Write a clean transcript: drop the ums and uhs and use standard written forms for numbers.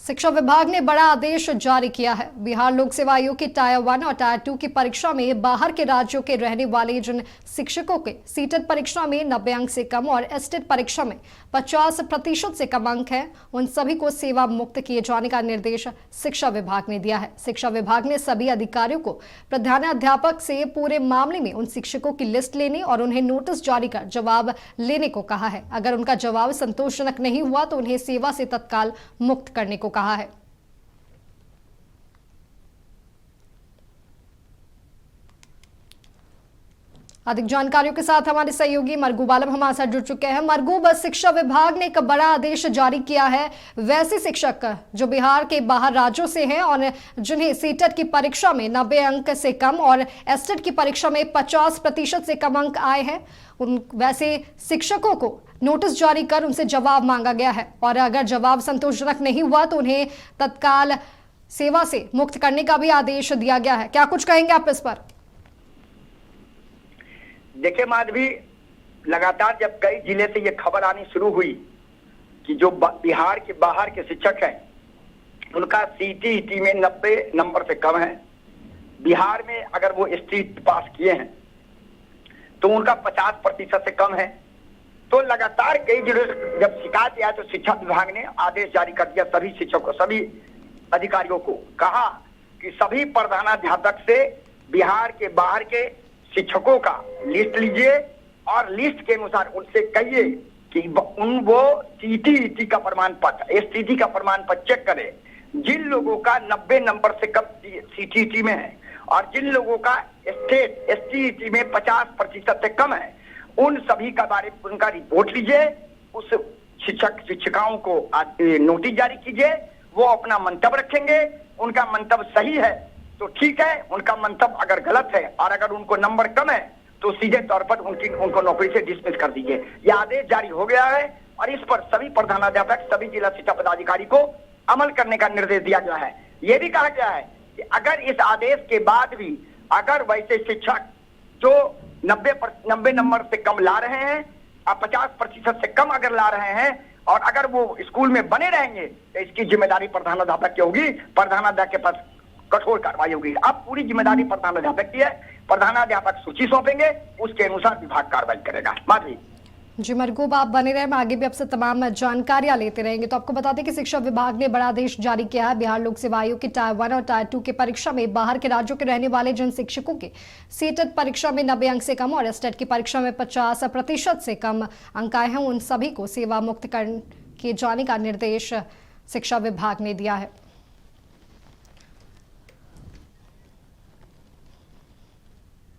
शिक्षा विभाग ने बड़ा आदेश जारी किया है। बिहार लोक सेवा आयोग की टायर 1 और टायर 2 की परीक्षा में बाहर के राज्यों के रहने वाले जिन शिक्षकों के सीटेट परीक्षा में 90 अंक से कम और एस्टेट परीक्षा में 50% से कम अंक हैं, उन सभी को सेवा मुक्त किए जाने का निर्देश शिक्षा विभाग ने दिया है। शिक्षा विभाग ने सभी अधिकारियों को प्रधानाध्यापक से पूरे मामले में उन शिक्षकों की लिस्ट लेने और उन्हें नोटिस जारी कर जवाब लेने को कहा है। अगर उनका जवाब संतोषजनक नहीं हुआ तो उन्हें सेवा से तत्काल मुक्त करने को कहा है। अधिक जानकारियों के साथ हमारे सहयोगी मरगूब आलम हमारे साथ जुड़ चुके हैं। मरगूब, शिक्षा विभाग ने एक बड़ा आदेश जारी किया है। वैसे शिक्षक जो बिहार के बाहर राज्यों से हैं और जिन्हें सीटेट की परीक्षा में 90 अंक से कम और एस्टेट की परीक्षा में 50% से कम अंक आए हैं, उन वैसे शिक्षकों को नोटिस जारी कर उनसे जवाब मांगा गया है और अगर जवाब संतोषजनक नहीं हुआ तो उन्हें तत्काल सेवा से मुक्त करने का भी आदेश दिया गया है। क्या कुछ कहेंगे आप इस पर? देखिए माधवी, लगातार जब कई जिले से ये खबर आनी शुरू हुई कि जो बिहार के बाहर के शिक्षक हैं उनका सीटीईटी में 90 नंबर से कम है, बिहार में अगर वो स्टेट पास किए हैं तो उनका 50% से कम है, तो लगातार कई जिलों से जब शिकायत आया तो शिक्षा विभाग ने आदेश जारी कर दिया। सभी शिक्षकों, सभी अधिकारियों को कहा कि सभी प्रधानाध्यापक से बिहार के बाहर के शिक्षकों का लिस्ट लीजिए और लिस्ट के अनुसार उनसे कहिए कि वो सीटीईटी का प्रमाण पत्र, एसटीटी का प्रमाण पत्र चेक करें। जिन लोगों का 90 नंबर से कम सीटीईटी में है और जिन लोगों का स्टेट एसटीईटी में 50% से कम है, उन सभी का बारे में उनका रिपोर्ट लीजिए। उस शिक्षिकाओं को नोटिस जारी कीजिए। वो अपना मंतव्य रखेंगे। उनका मंतव्य सही है तो ठीक है, उनका मंतव्य अगर गलत है और अगर उनको नंबर कम है तो सीधे तौर पर उनको नौकरी से डिसमिस कर दीजिए। यह आदेश जारी हो गया है और इस पर सभी प्रधानाध्यापक, सभी जिला शिक्षा पदाधिकारी को अमल करने का निर्देश दिया गया है। यह भी कहा गया है कि अगर इस आदेश के बाद भी अगर वैसे शिक्षक जो 90 नंबर से कम ला रहे हैं और 50% से कम अगर ला रहे हैं और अगर वो स्कूल में बने रहेंगे तो इसकी जिम्मेदारी प्रधानाध्यापक की होगी। प्रधानाध्यापक के पास कठोर कार्रवाई होगी। अब पूरी जिम्मेदारी प्रधानाध्यापक की है। प्रधानाध्यापक सूची सौंपेंगे, उसके अनुसार विभाग कार्रवाई करेगा। माधवी जी मरगूब, आप बने रहे, मैं आगे भी आपसे तमाम जानकारियां लेते रहेंगे। तो आपको बता दें कि शिक्षा विभाग ने बड़ा आदेश जारी किया है। बिहार लोक सेवा आयोग की टायर 1 और टायर 2 की परीक्षा में बाहर के राज्यों के रहने वाले जिन शिक्षकों के सीटेट परीक्षा में 90 अंक से कम और एस्टेट की परीक्षा में 50% से कम अंक आए हैं, उन सभी को सेवा मुक्त किए जाने का निर्देश शिक्षा विभाग ने दिया है।